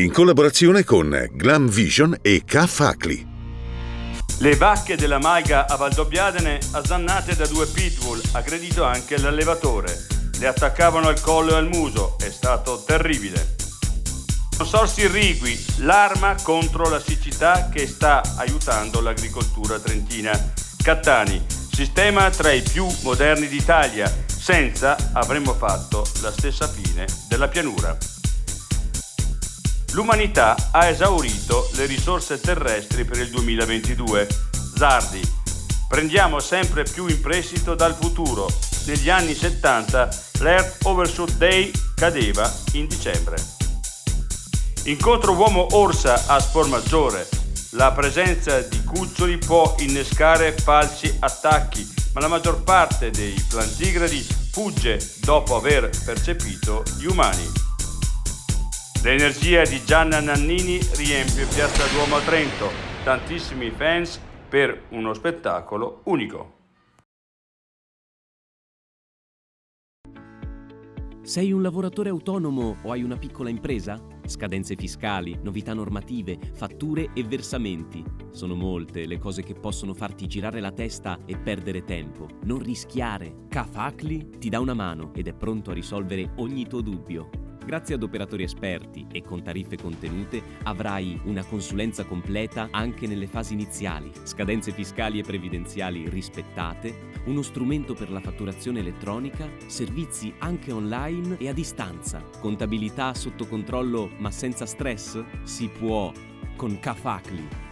in collaborazione con Glam Vision e K-Facli. Le vacche della Maiga a Valdobbiadene azzannate da 2 pitbull, aggredito anche l'allevatore. Le attaccavano al collo e al muso, è stato terribile. Consorzi irrigui, l'arma contro la siccità che sta aiutando l'agricoltura trentina. Cattani, sistema tra i più moderni d'Italia, senza avremmo fatto la stessa fine della pianura. L'umanità ha esaurito le risorse terrestri per il 2022. Zardi, prendiamo sempre più in prestito dal futuro. Negli anni 70 l'Earth Overshoot Day cadeva in dicembre. Incontro uomo-orsa a Spormaggiore. La presenza di cuccioli può innescare falsi attacchi, ma la maggior parte dei plantigradi fugge dopo aver percepito gli umani. L'energia di Gianna Nannini riempie Piazza Duomo a Trento. Tantissimi fans per uno spettacolo unico. Sei un lavoratore autonomo o hai una piccola impresa? Scadenze fiscali, novità normative, fatture e versamenti. Sono molte le cose che possono farti girare la testa e perdere tempo. Non rischiare. K-Facli ti dà una mano ed è pronto a risolvere ogni tuo dubbio. Grazie ad operatori esperti e con tariffe contenute avrai una consulenza completa anche nelle fasi iniziali, scadenze fiscali e previdenziali rispettate, uno strumento per la fatturazione elettronica, servizi anche online e a distanza, contabilità sotto controllo ma senza stress? Si può con K-Facli.